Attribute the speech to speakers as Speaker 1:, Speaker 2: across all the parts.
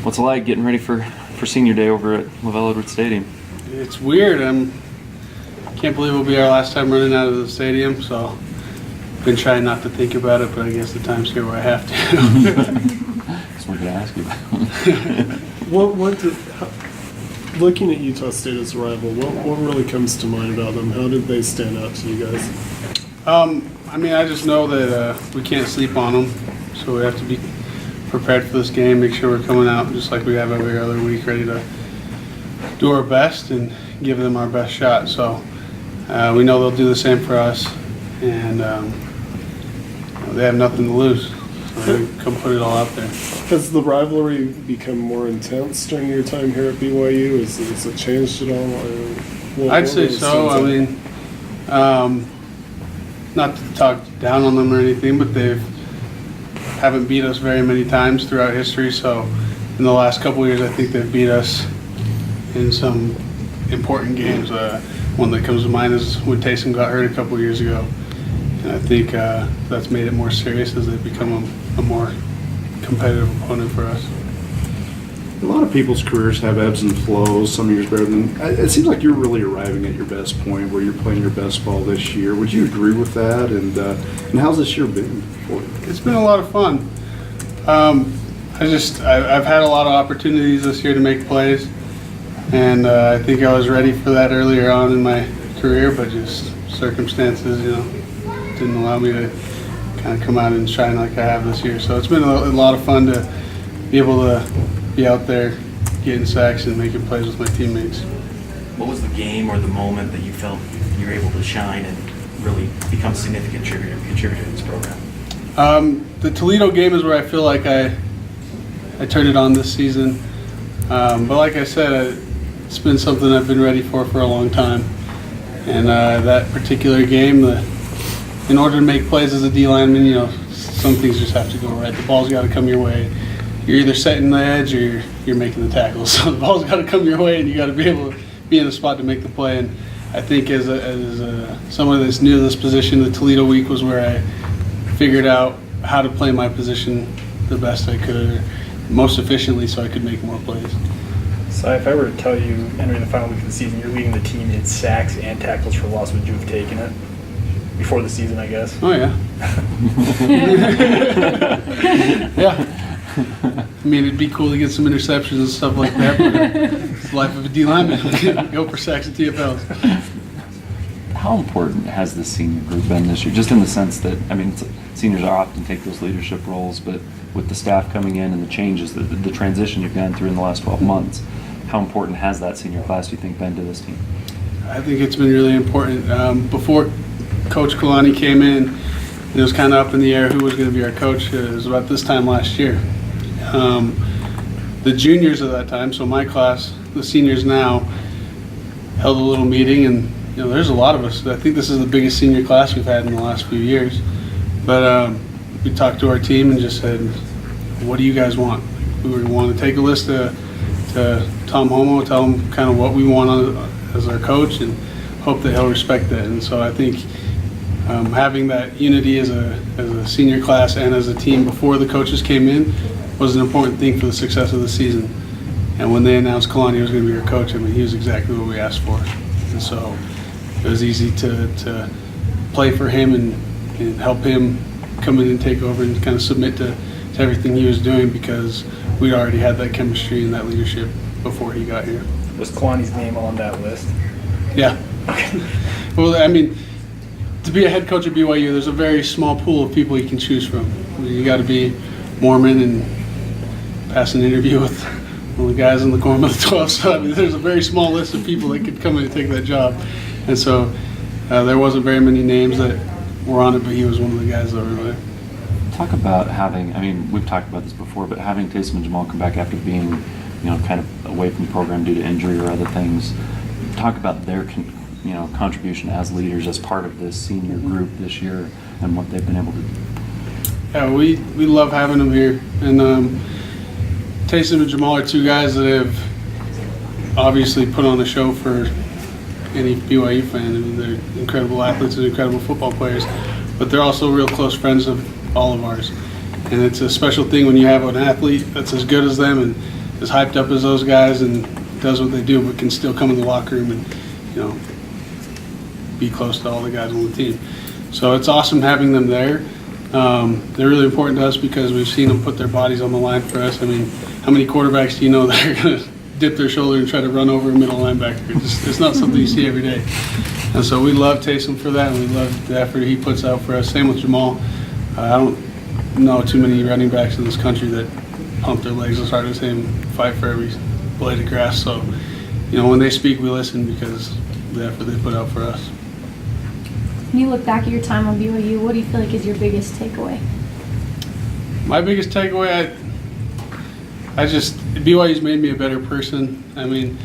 Speaker 1: What's it like getting ready for senior day over at Lavelle Edwards Stadium?
Speaker 2: It's weird. Can't believe it'll be our last time running out of the stadium, so I've been trying not to think about it, but I guess the time's here where I have to.
Speaker 1: That's what I'm going to ask you about.
Speaker 3: Looking at Utah State as a rival, what really comes to mind about them? How did they stand out to you guys?
Speaker 2: I just know that we can't sleep on them, so we have to be prepared for this game, make sure we're coming out just like we have every other week, ready to do our best and give them our best shot. So we know they'll do the same for us, and they have nothing to lose. So they come put it all out there.
Speaker 3: Has the rivalry become more intense during your time here at BYU? Has it changed at all?
Speaker 2: I'd say so. Not to talk down on them or anything, but they haven't beat us very many times throughout history. So in the last couple of years, I think they've beat us in some important games. One that comes to mind is when Taysom got hurt a couple of years ago. And I think that's made it more serious as they've become a more competitive opponent for us.
Speaker 4: A lot of people's careers have ebbs and flows. Some years better than. It seems like you're really arriving at your best point, where you're playing your best ball this year. Would you agree with that? And how's this year been for you?
Speaker 2: It's been a lot of fun. I've had a lot of opportunities this year to make plays, and I think I was ready for that earlier on in my career, but just circumstances, didn't allow me to kind of come out and shine like I have this year. So it's been a lot of fun to be able to be out there getting sacks and making plays with my teammates.
Speaker 5: What was the game or the moment that you felt you were able to shine and really become a significant contributor to this program?
Speaker 2: The Toledo game is where I feel like I turned it on this season. But like I said, it's been something I've been ready for a long time. And that particular game, in order to make plays as a D lineman, some things just have to go right. The ball's got to come your way. You're either setting the edge or you're making the tackle. So the ball's got to come your way, and you got to be able to be in a spot to make the play. And I think as someone that's new to this position, the Toledo week was where I figured out how to play my position the best I could, or most efficiently, so I could make more plays.
Speaker 6: So if I were to tell you entering the final week of the season, you're leading the team in sacks and tackles for loss, would you have taken it? Before the season, I guess.
Speaker 2: Oh, yeah. Yeah. It'd be cool to get some interceptions and stuff like that, but it's the life of a D lineman. Go for sacks and TFLs.
Speaker 1: How important has the senior group been this year? Just in the sense that, seniors often take those leadership roles, but with the staff coming in and the changes, the transition you've gone through in the last 12 months, how important has that senior class, do you think, been to this team?
Speaker 2: I think it's been really important. Before Coach Kalani came in, it was kind of up in the air who was going to be our coach. It was about this time last year. The juniors at that time, so my class, the seniors now, held a little meeting, and there's a lot of us. I think this is the biggest senior class we've had in the last few years. But we talked to our team and just said, what do you guys want? We want to take a list to Tom Homo, tell him kind of what we want as our coach, and hope that he'll respect that. And so I think having that unity as a senior class and as a team before the coaches came in was an important thing for the success of the season. And when they announced Kalani was going to be our coach, he was exactly what we asked for. And so it was easy to play for him and help him come in and take over and kind of submit to everything he was doing, because we'd already had that chemistry and that leadership before he got here.
Speaker 6: Was Kalani's name on that list?
Speaker 2: Yeah. Well, to be a head coach at BYU, there's a very small pool of people you can choose from. You got to be Mormon and pass an interview with one of the guys in the quorum of the 12. So there's a very small list of people that could come in and take that job. And so there wasn't very many names that were on it, but he was one of the guys that were there.
Speaker 1: Talk about having, we've talked about this before, but having Taysom and Jamal come back after being, kind of away from the program due to injury or other things. Talk about their, contribution as leaders as part of this senior group this year and what they've been able to do.
Speaker 2: Yeah, we love having them here. And Taysom and Jamal are two guys that have obviously put on a show for any BYU fan. They're incredible athletes and incredible football players, but they're also real close friends of all of ours. And it's a special thing when you have an athlete that's as good as them and as hyped up as those guys and does what they do, but can still come in the locker room and, you know, be close to all the guys on the team. So it's awesome having them there. They're really important to us because we've seen them put their bodies on the line for us. I mean, how many quarterbacks do you know that are going to dip their shoulder and try to run over a middle linebacker? It's not something you see every day. And so we love Taysom for that, and we love the effort he puts out for us. Same with Jamal. I don't know too many running backs in this country that pump their legs as hard as him, fight for every blade of grass. So, you know, when they speak, we listen because of the effort they put out for us.
Speaker 7: When you look back at your time on BYU, what do you feel like is your biggest takeaway?
Speaker 2: My biggest takeaway, BYU's made me a better person. I mean,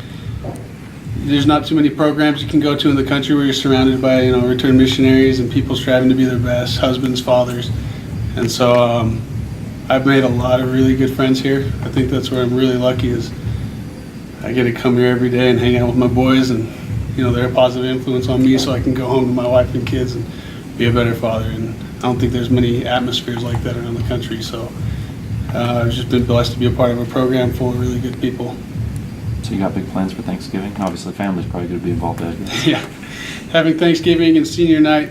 Speaker 2: there's not too many programs you can go to in the country where you're surrounded by, you know, returned missionaries and people striving to be their best, husbands, fathers. And so I've made a lot of really good friends here. I think that's where I'm really lucky is I get to come here every day and hang out with my boys, and, you know, they're a positive influence on me so I can go home to my wife and kids and be a better father. And I don't think there's many atmospheres like that around the country. So I've just been blessed to be a part of a program full of really good people.
Speaker 1: So you got big plans for Thanksgiving? Obviously, family's probably going to be involved in it.
Speaker 2: Yeah. Having Thanksgiving and senior night,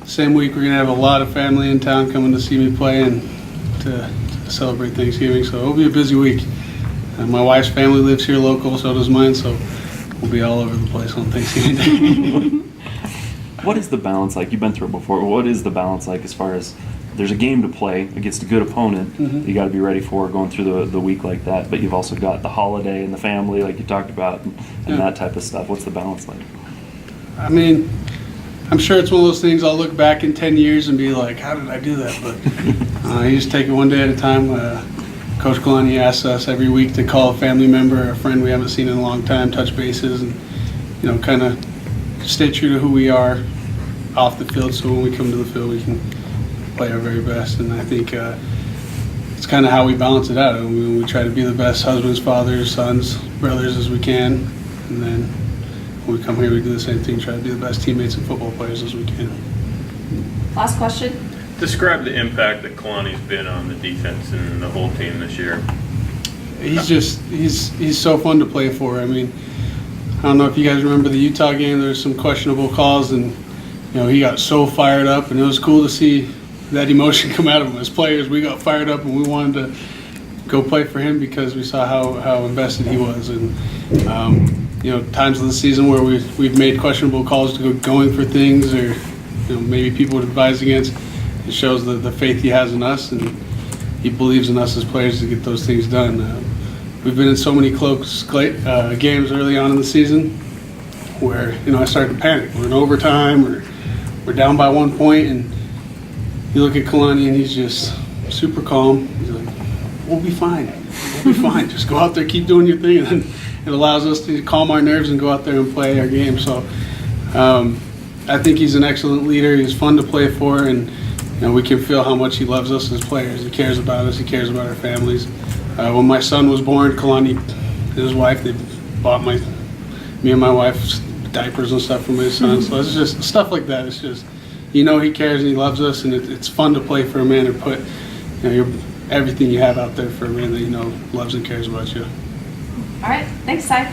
Speaker 2: same week, we're going to have a lot of family in town coming to see me play and to celebrate Thanksgiving. So it'll be a busy week. My wife's family lives here local, so does mine, so we'll be all over the place on Thanksgiving Day.
Speaker 1: What is the balance like? You've been through it before. What is the balance like as far as there's a game to play against a good opponent you got to be ready for going through the week like that, but you've also got the holiday and the family like you talked about and that type of stuff. What's the balance like?
Speaker 2: I mean, I'm sure it's one of those things I'll look back in 10 years and be like, how did I do that? But you just take it one day at a time. Coach Kalani asks us every week to call a family member or a friend we haven't seen in a long time, touch bases, and, you know, kind of stay true to who we are off the field so when we come to the field we can play our very best. And I think it's kind of how we balance it out. We try to be the best husbands, fathers, sons, brothers as we can, and then when we come here we do the same thing, try to be the best teammates and football players as we can.
Speaker 7: Last question.
Speaker 8: Describe the impact that Kalani's been on the defense and the whole team this year.
Speaker 2: He's so fun to play for. I mean, I don't know if you guys remember the Utah game. There was some questionable calls, and, you know, he got so fired up, and it was cool to see that emotion come out of him. As players, we got fired up, and we wanted to go play for him because we saw how invested he was. And you know, times of the season where we've made questionable calls to going for things, or, you know, maybe people would advise against. It shows the faith he has in us, and he believes in us as players to get those things done. We've been in so many close games early on in the season where, you know, I started to panic. We're in overtime, we're down by 1 point, and you look at Kalani and he's just super calm. He's like, we'll be fine. We'll be fine. Just go out there, keep doing your thing, and then it allows us to calm our nerves and go out there and play our game. So I think he's an excellent leader. He's fun to play for, and, you know, we can feel how much he loves us as players. He cares about us. He cares about our families. When my son was born, Kalani and his wife, they bought me and my wife's diapers and stuff for my son. So it's just stuff like that. It's just, you know, he cares and he loves us, and it's fun to play for a man and put, you know, everything you have out there for a man that you know loves and cares about you.
Speaker 7: All right. Thanks, Sae.